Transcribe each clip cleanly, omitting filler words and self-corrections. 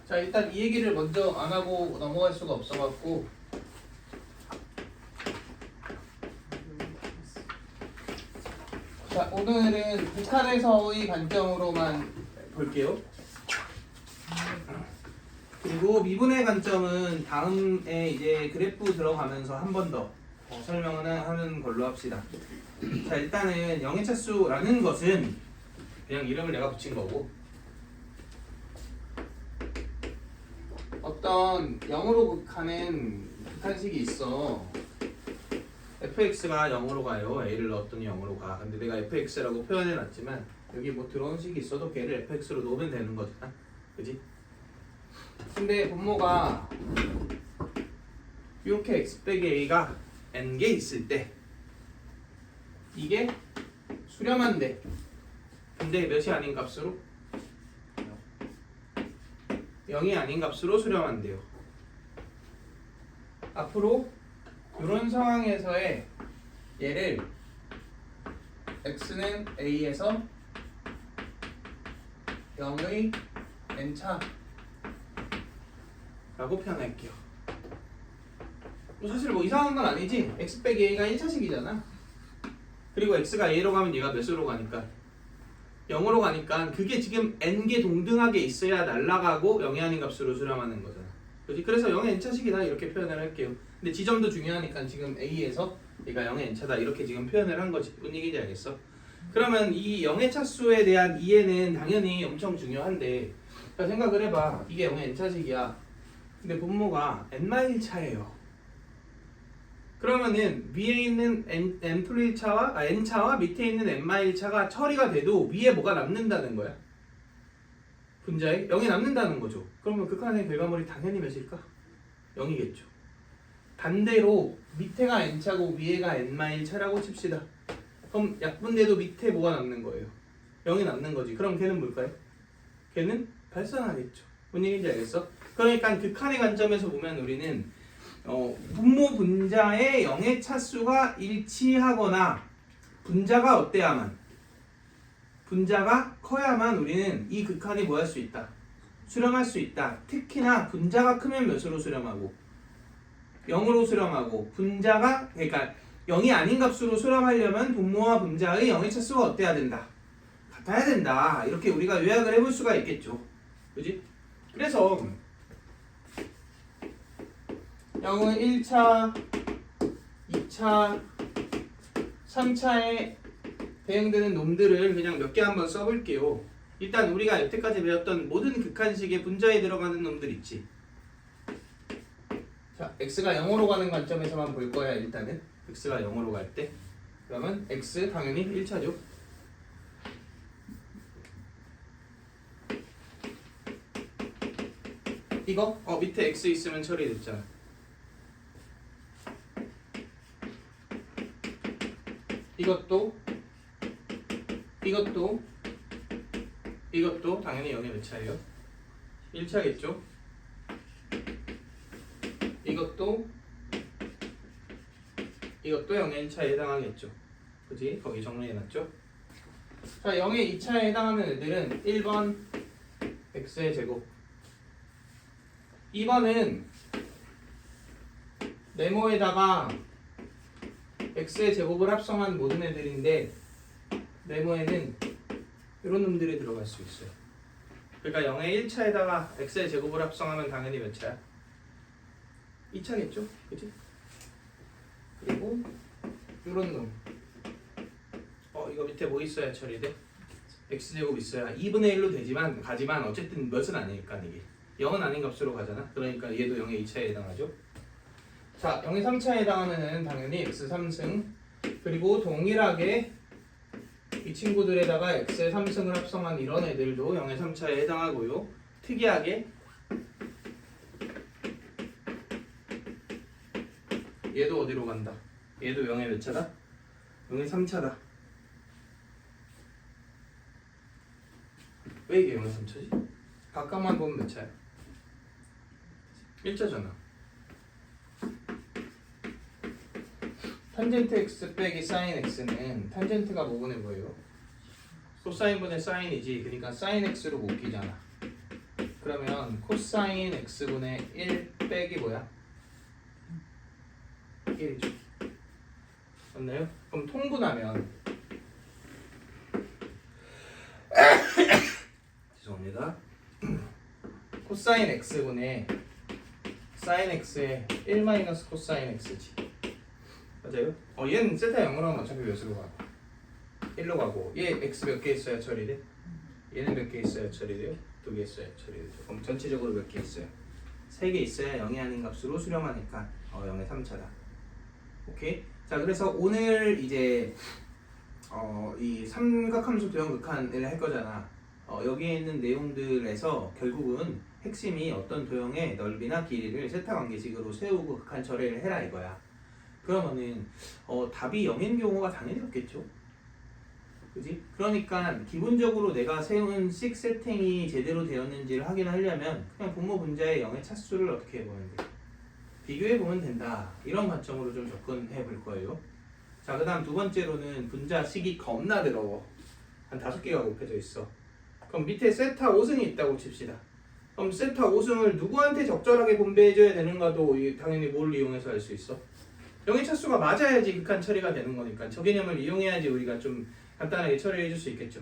자, 일단 이 얘기를 먼저 안 하고 넘어갈 수가 없어갖고 자, 오늘은 북한에서의 관점으로만 볼게요. 그리고 미분의 관점은 다음에 이제 그래프 들어가면서 한 번 더 설명을 하는 걸로 합시다. 자, 일단은 영의 차수라는 것은 그냥 이름을 내가 붙인 거고, 어떤 0으로 가는 극한식이 있어. fx가 0으로 가요. a를 넣었더니 0으로 가. 근데 내가 fx라고 표현해놨지만 여기 뭐 들어온 식이 있어도 걔를 fx로 놓으면 되는 거잖아. 그지? 근데 분모가 이렇게 x 빼기 a가 n개 있을 때 이게 수렴한데, 근데 몇이 아닌 값으로? 0이 아닌 값으로 수렴한대요. 앞으로 이런 상황에서의 얘를 x는 a에서 0의 n차 라고 표현할게요. 사실 뭐 이상한 건 아니지. x 빼기 a가 1차식이잖아. 그리고 x가 a로 가면 얘가 몇으로 가니까 0으로 가니까 그게 지금 n개 동등하게 있어야 날아가고 0이 아닌 값으로 수렴하는 거잖아. 그렇지? 그래서 0의 n차식이다 이렇게 표현을 할게요. 근데 지점도 중요하니까 지금 a에서 얘가 0의 n차다 이렇게 지금 표현을 한 거지. 무슨 얘기인지 알겠어? 그러면 이 0의 차수에 대한 이해는 당연히 엄청 중요한데, 자, 생각을 해봐. 이게 0의 n차식이야. 근데 분모가 n-1차예요. 그러면은 위에 있는 n차와 밑에 있는 n-1차가 처리가 돼도 위에 뭐가 남는다는 거야? 분자에 0이 남는다는 거죠. 그러면 극한의 결과물이 당연히 몇일까? 0이겠죠. 반대로 밑에가 n차고 위에가 n-1차라고 칩시다. 그럼 약분돼도 밑에 뭐가 남는 거예요? 0이 남는 거지. 그럼 걔는 뭘까요? 걔는 발산하겠죠. 뭔 얘기인지 알겠어? 그러니까 극한의 관점에서 보면 우리는 분모 분자의 0의 차수가 일치하거나 분자가 어때야만, 분자가 커야만 우리는 이 극한이 뭐 할 수 있다? 수렴할 수 있다. 특히나 분자가 크면 몇으로 수렴하고 0으로 수렴하고, 분자가 그러니까 0이 아닌 값으로 수렴하려면 분모와 분자의 0의 차수가 어때야 된다? 같아야 된다. 이렇게 우리가 요약을 해볼 수가 있겠죠. 그지? 그래서 0은 1차, 2차, 3차에 대응되는 놈들을 그냥 몇 개 한번 써볼게요. 일단 우리가 여태까지 배웠던 모든 극한식의 분자에 들어가는 놈들 있지. 자, x가 0으로 가는 관점에서만 볼 거야. 일단은 x가 0으로 갈 때 그러면 x 당연히 1차죠. 이거? 밑에 x 있으면 처리됐잖아. 이것도 당연히 0의 몇 차예요? 1차겠죠? 이것도 0의 1차에 해당하겠죠. 그지? 거기 정리해놨죠? 자, 0의 2차에 해당하는 애들은 1번 x의 제곱, 2번은 네모에다가 x의 제곱을 합성한 모든 애들인데, 네모에는 이런 놈들이 들어갈 수 있어요. 그러니까 0의 1차에다가 x의 제곱을 합성하면 당연히 몇 차야? 2차겠죠? 그치? 그리고 이런 놈, 이거 밑에 뭐 있어야 처리돼? x제곱 있어야 2분의 1로 가지만 어쨌든 몇은 아니니까 이게 0은 아닌 값으로 가잖아. 그러니까 얘도 0의 2차에 해당하죠. 자, 0의 3차에 해당하는 애는 당연히 x3승, 그리고 동일하게 이 친구들에다가 x의 3승을 합성한 이런 애들도 0의 3차에 해당하고요. 특이하게 얘도 어디로 간다? 얘도 0의 몇 차다? 0의 3차다. 왜 이게 0의 3차지? 각각만 보면 몇 차야? 1차잖아. 탄젠트 x 빼기 사인 x는 탄젠트가 뭐분의 뭐예요? 코사인분의 사인이지. 그러니까 사인 x로 묶이잖아. 그러면 코사인 x분의 1 빼기 뭐야? 1이죠. 맞나요? 그럼 통분하면 죄송합니다. 코사인 x분의 사인 x의 1 마이너스 코사인 x지. 맞아요? 얘는 세타 0으로 하면 어차피 몇으로 가고 1로 가고 얘 x 몇 개 있어야 처리돼? 얘는 몇 개 있어야 처리돼요? 2개 있어야 처리되죠. 그럼 전체적으로 몇 개 있어요? 3개 있어야 0이 아닌 값으로 수렴하니까 0의 3차다. 오케이? 자, 그래서 오늘 이제 이 삼각함수 도형 극한을 할 거잖아. 여기에 있는 내용들에서 결국은 핵심이 어떤 도형의 넓이나 길이를 세타 관계식으로 세우고 극한 처리를 해라 이거야. 그러면은 답이 0인 경우가 당연히 없겠죠. 그지? 그러니까 기본적으로 내가 세운 식 세팅이 제대로 되었는지를 확인하려면 그냥 분모 분자의 0의 차수를 어떻게 해보면 돼? 비교해보면 된다. 이런 관점으로 좀 접근해 볼 거예요. 자, 그 다음 두 번째로는 분자식이 겁나 더러워. 한 5개가 곱해져 있어. 그럼 밑에 세타 5승이 있다고 칩시다. 그럼 세타 5승을 누구한테 적절하게 분배해줘야 되는가도 당연히 뭘 이용해서 알 수 있어? 0의 차수가 맞아야지 극한 처리가 되는 거니까 저 개념을 이용해야지 우리가 좀 간단하게 처리해 줄 수 있겠죠.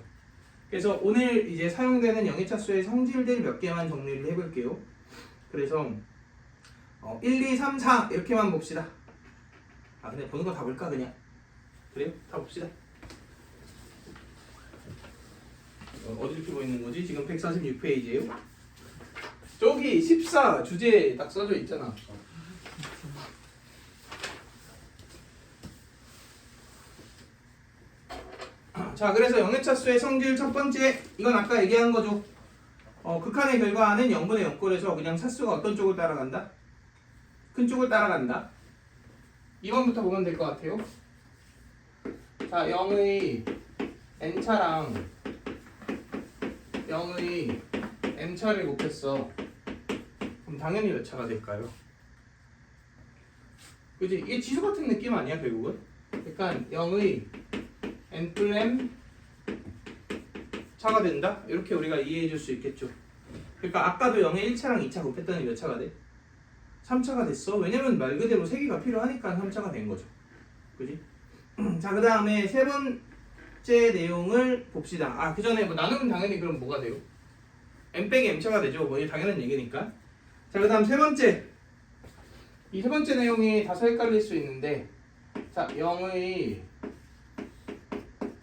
그래서 오늘 이제 사용되는 0의 차수의 성질들 몇 개만 정리를 해볼게요. 그래서 1, 2, 3, 4 이렇게만 봅시다. 근데 보는 거 다 볼까 그냥? 그래요? 다 봅시다. 어디 피고 있는 거지? 지금 146페이지에요? 저기 14 주제에 딱 써져 있잖아. 자, 그래서 0의 차수의 성질 첫 번째, 이건 아까 얘기한 거죠. 극한의 결과는 0분의 0꼴에서 그냥 차수가 어떤 쪽을 따라간다? 큰 쪽을 따라간다. 2번부터 보면 될 것 같아요. 자, 0의 n차랑 0의 m차를 곱했어. 그럼 당연히 몇 차가 될까요? 그치? 이게 지수 같은 느낌 아니야 결국은? 그러니까 0의 n 플 m 차가 된다? 이렇게 우리가 이해해 줄 수 있겠죠. 그러니까 아까도 0의 1차랑 2차 곱했더니 몇 차가 돼? 3차가 됐어. 왜냐면 말 그대로 3개가 필요하니까 3차가 된 거죠. 그지? 자, 그 다음에 세 번째 내용을 봅시다. 그 전에 뭐 나누면 당연히 그럼 뭐가 돼요? m 빼기 m차가 되죠. 뭐 이게 당연한 얘기니까. 자, 그 다음 세 번째. 이 세 번째 내용이 다소 헷갈릴 수 있는데, 자, 0의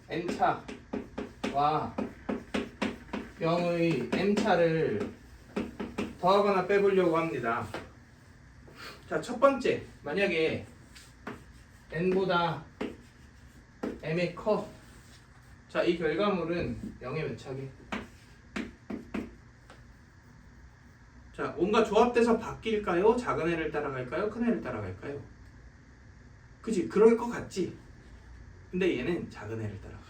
n차와 0의 m차를 더하거나 빼보려고 합니다. 자, 첫 번째, 만약에 n보다 m이 커. 자, 이 결과물은 0의 몇 차게? 자, 뭔가 조합돼서 바뀔까요? 작은 애를 따라갈까요? 큰 애를 따라갈까요? 그치? 그럴 것 같지? 근데 얘는 작은 애를 따라가.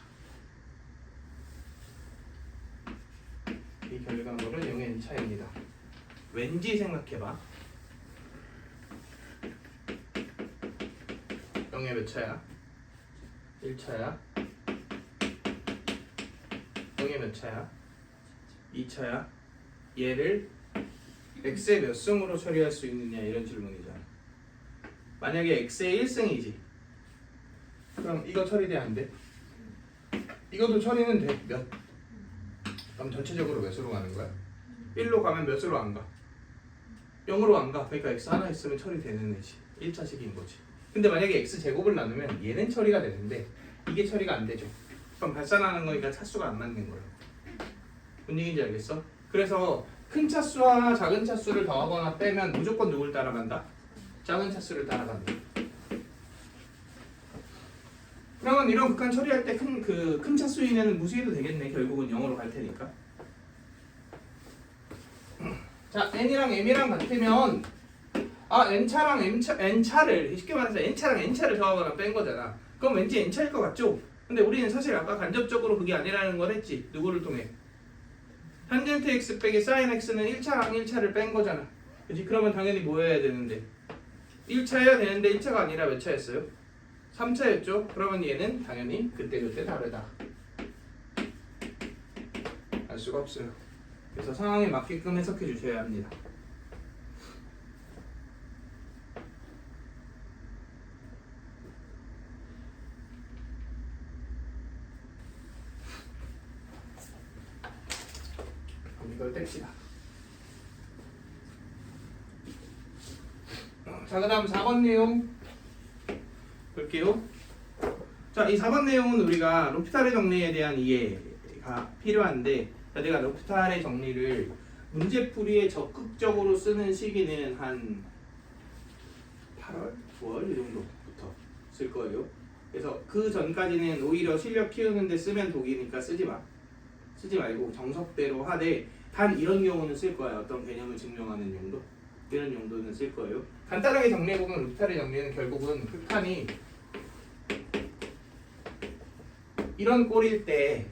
이 결과물은 0의 n차입니다. 왠지 생각해봐. 0의 몇 차야? 1차야? 0의 몇 차야? 2차야? 얘를 x의 몇 승으로 처리할 수 있느냐 이런 질문이잖아. 만약에 x의 1승이지 그럼 이거 처리돼 안 돼? 이것도 처리는 돼. 몇? 그럼 전체적으로 몇으로 가는 거야? 1로 가면 몇으로 안 가? 0으로 안 가. 그러니까 x 하나 있으면 처리되는 애지. 1차식인 거지. 근데 만약에 x 제곱을 나누면 얘는 처리가 되는데 이게 처리가 안 되죠. 그럼 발산하는 거니까 차수가 안 맞는 거예요. 뭔 얘기인지 알겠어? 그래서 큰 차수와 작은 차수를 더하거나 빼면 무조건 누굴 따라간다? 작은 차수를 따라간다. 그러면 이런 극한 처리할 때 큰 차수인에는 무시해도 되겠네. 결국은 0으로 갈 테니까. 자, n이랑 m이랑 같으면 n차랑 n차를 쉽게 말해서 n차랑 n차를 더하거나 뺀 거잖아. 그럼 왠지 n차일 것 같죠? 근데 우리는 사실 아까 간접적으로 그게 아니라는 걸 했지. 누구를 통해? 탄젠트 x 빼기 사인 x는 1차랑 1차를 뺀 거잖아. 그치? 그러면 당연히 뭐 해야 되는데? 1차여야 되는데 1차가 아니라 몇 차였어요? 3차였죠? 그러면 얘는 당연히 그때그때 다르다. 알 수가 없어요. 그래서 상황에 맞게끔 해석해 주셔야 합니다. 이걸 뗍시다. 자, 그 다음 4번 내용 볼게요. 자, 이 4번 내용은 우리가 로피탈의 정리에 대한 이해가 필요한데, 자, 내가 로피탈의 정리를 문제풀이에 적극적으로 쓰는 시기는 한 8월, 9월 이 정도부터 쓸 거예요. 그래서 그 전까지는 오히려 실력 키우는데 쓰면 독이니까 쓰지 말고 정석대로 하되, 단 이런 경우는 쓸 거야. 어떤 개념을 증명하는 용도, 이런 용도는 쓸 거예요. 간단하게 정리해보면 로피탈의 정리는 결국은 극한이 이런 꼴일 때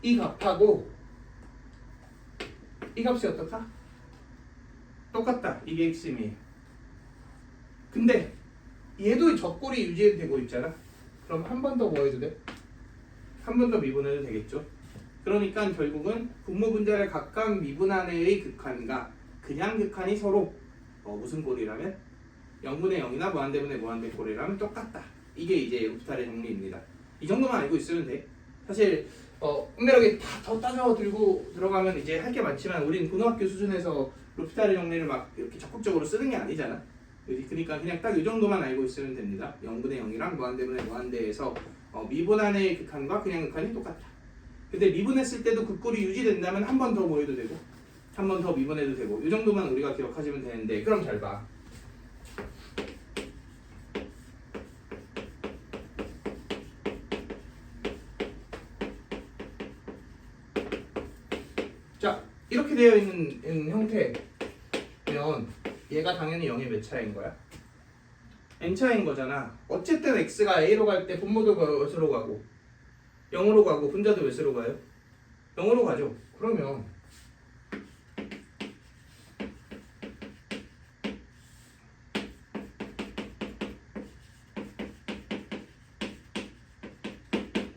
이 값하고 이 값이 어떨까? 똑같다. 이게 핵심이에요. 근데 얘도 적꼴이 유지되고 있잖아. 그럼 한 번 더 뭐 해도 돼? 한 번 더 미분해도 되겠죠. 그러니까 결국은 분모분자를 각각 미분한의 극한과 그냥 극한이 서로 무슨 꼴이라면 0분의 0이나 무한대분의 무한대 꼴이라면 똑같다. 이게 이제 로피탈의 정리입니다. 이 정도만 알고 있으면 돼. 사실 엄밀하게 다 더 따져 들고 들어가면 이제 할 게 많지만, 우린 고등학교 수준에서 로피탈의 정리를 막 이렇게 적극적으로 쓰는 게 아니잖아. 그러니까 그냥 딱 이 정도만 알고 있으면 됩니다. 0분의 0이랑 무한대분의 무한대에서 미분한의 극한과 그냥 극한이 똑같다. 근데 미분했을 때도 그 꼴이 유지된다면 한 번 더 뭐 해도 되고 한 번 더 미분해도 되고, 이 정도만 우리가 기억하시면 되는데, 그럼 잘 봐. 자, 이렇게 되어 있는 형태면 얘가 당연히 0의 몇 차인 거야? n차인 거잖아. 어쨌든 x가 a로 갈 때 분모도 몇으로 가고 0으로 가고 분자도 몇으로 가요? 0으로 가죠. 그러면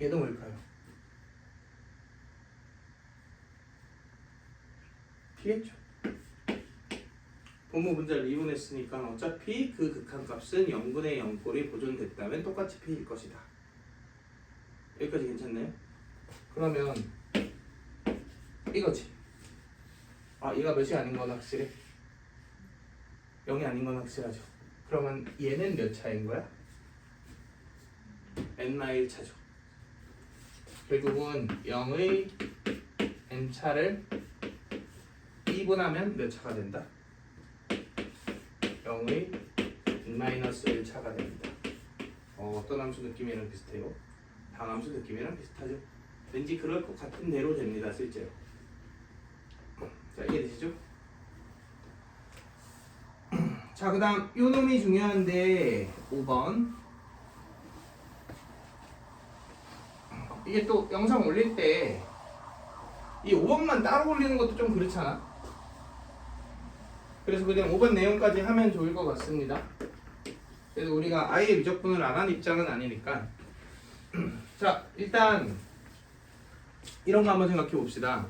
얘도 뭘까요? p겠죠. 분모 분자를 미분했으니까 어차피 그 극한값은 0분의 0꼴이 보존됐다면 똑같이 p일 것이다. 여기까지 괜찮나요? 그러면 이거지. 얘가 몇이 아닌 건 확실해? 0이 아닌 건 확실하죠. 그러면 얘는 몇 차인 거야? n마일 차죠. 결국은 0의 n차를 2분하면 몇 차가 된다? 0의 n-1차가 됩니다. 어떤 함수 느낌이랑 비슷해요? 방함수 느낌이랑 비슷하죠? 왠지 그럴 것 같은 대로 됩니다, 실제로. 자, 이해되시죠? 자, 그 다음 요 놈이 중요한데 5번. 이게 또 영상 올릴 때 이 5번만 따로 올리는 것도 좀 그렇잖아. 그래서 그냥 5번 내용까지 하면 좋을 것 같습니다. 그래서 우리가 아예 미적분을 안 한 입장은 아니니까. 자, 일단 이런 거 한번 생각해 봅시다.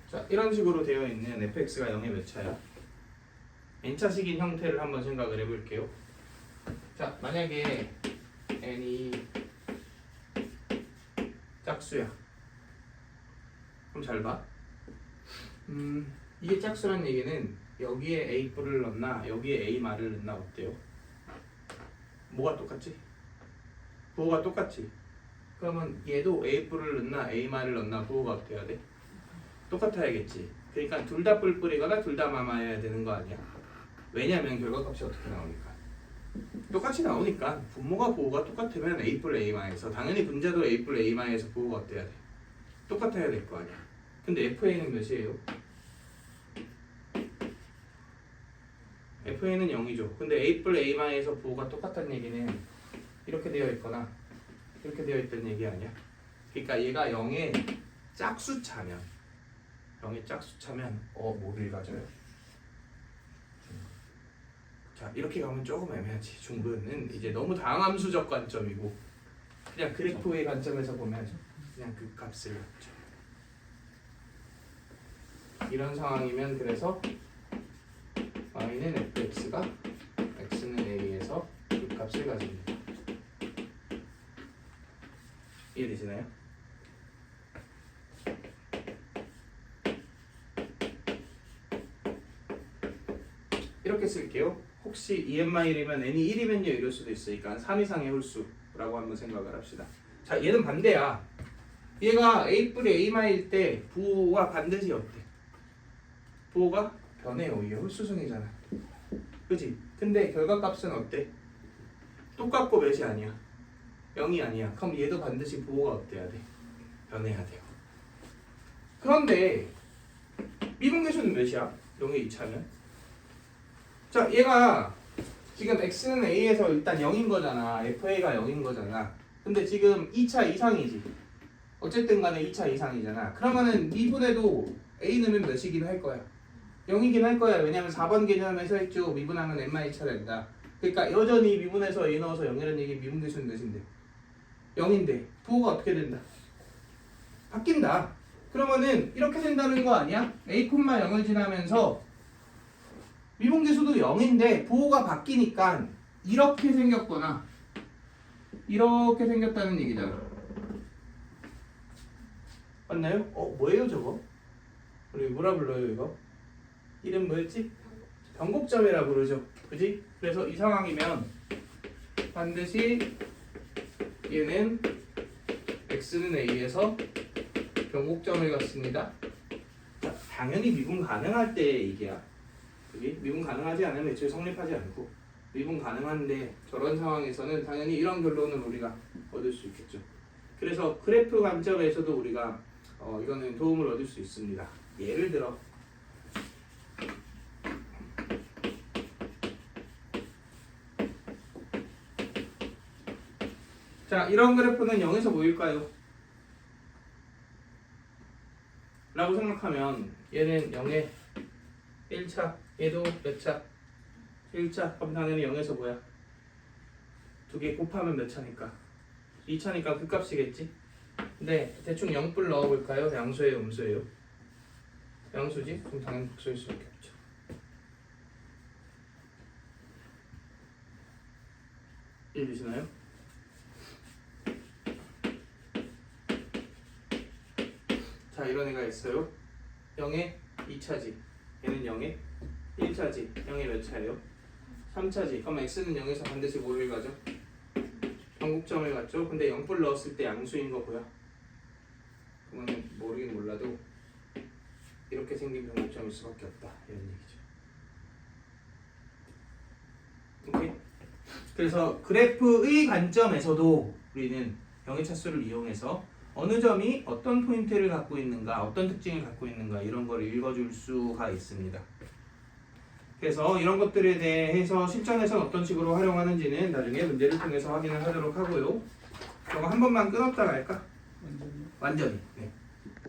자, 이런 식으로 되어 있는 fx가 0의 몇 차야? n차식인 형태를 한번 생각을 해볼게요. 자, 만약에 n이 짝수야. 그럼 잘 봐. 이게 짝수란 얘기는 여기에 a+을 넣나 여기에 a-를 넣나 어때요? 뭐가 똑같지? 부호가 똑같지? 그러면 얘도 a+을 넣나 a-를 넣나 부호가 어때야 돼? 똑같아야겠지. 그러니까 둘 다 뿔뿔이거나 둘 다 마마여야 되는 거 아니야? 왜냐면 결과값이 어떻게 나오니까? 똑같이 나오니까 분모가 부호가 똑같으면 a+a-에서 당연히 분자도 a+a-에서 부호가 어때야 돼? 똑같아야 될 거 아니야. 근데 FA는 몇이에요? FA는 0이죠. 근데 a+a-에서 부호가 똑같다는 얘기는 이렇게 되어 있거나 이렇게 되어 있다는 얘기 아니야? 그러니까 얘가 0의 짝수차면 뭐를 가져요? 자 이렇게 가면 조금 애매하지. 중근은 이제 너무 다항함수적 관점이고 그냥 그래프의 관점에서 보면 그냥 그 값을 갖죠. 이런 상황이면 그래서 y는 fx가 x는 a에서 그 값을 가집니다. 이해되시나요? 이렇게 쓸게요. 혹시 EMI이면 n이 1이면요 이럴 수도 있으니까 3 이상의 홀수라고 한번 생각을 합시다. 자 얘는 반대야. 얘가 a 뿌리 a마일 때 부호가 반드시 어때? 부호가 변해요. 이게 홀수승이잖아. 그치? 근데 결과값은 어때? 똑같고 몇이 아니야? 0이 아니야. 그럼 얘도 반드시 부호가 어때야 돼? 변해야 돼요. 그런데 미분계수는 몇이야? 0의 2차면? 자 얘가 지금 x는 a에서 일단 0인 거잖아. fa가 0인 거잖아. 근데 지금 2차 이상이지. 어쨌든 간에 2차 이상이잖아. 그러면은 미분에도 a 넣으면 몇이긴 할 거야? 0이긴 할 거야. 왜냐면 4번 개념에서 했죠. 미분하면 n-1차 된다. 그러니까 여전히 미분에서 a 넣어서 0이라는 얘기 미분계수는 몇인데? 0인데 부호가 어떻게 된다? 바뀐다. 그러면은 이렇게 된다는 거 아니야? a, 0을 지나면서 미분계수도 0인데 부호가 바뀌니까 이렇게 생겼거나 이렇게 생겼다는 얘기잖아. 맞나요? 뭐예요 저거? 우리 뭐라 불러요 이거? 이름 뭐였지? 변곡점이라 부르죠. 그지? 그래서 이 상황이면 반드시 얘는 x는 a에서 변곡점을 갖습니다. 자, 당연히 미분 가능할 때 얘기야. 그지? 미분 가능하지 않으면 애초에 성립하지 않고 미분 가능한데 저런 상황에서는 당연히 이런 결론을 우리가 얻을 수 있겠죠. 그래서 그래프 관점에서도 우리가 이거는 도움을 얻을 수 있습니다. 예를 들어 자 이런 그래프는 0에서 뭐일까요? 라고 생각하면 얘는 0의 1차 얘도 몇 차? 1차. 그럼 당연히 0에서 뭐야? 두 개 곱하면 몇 차니까? 2차니까 그 값이겠지? 근데 대충 0불 넣어볼까요? 양수예요? 음수예요? 양수지? 그럼 당연히 복수일 수밖에 없죠. 이해되시나요? 자 이런 애가 있어요. 0의 2차지. 얘는 0의 1차지. 0의 몇 차예요? 3차지. 그럼 x는 0에서 반드시 뭐를 가죠? 변곡점을 갖죠. 근데 0불 넣었을 때 양수인 거 보여? 그러면 모르긴 몰라도 이렇게 생긴 변곡점일 수밖에 없다. 이런 얘기죠. 오케이? 그래서 그래프의 관점에서도 우리는 병의 차수를 이용해서 어느 점이 어떤 포인트를 갖고 있는가, 어떤 특징을 갖고 있는가 이런 걸 읽어줄 수가 있습니다. 그래서 이런 것들에 대해서 실전에서는 어떤 식으로 활용하는지는 나중에 문제를 통해서 확인을 하도록 하고요. 저거 한 번만 끊었다 갈까? 완전히. 네.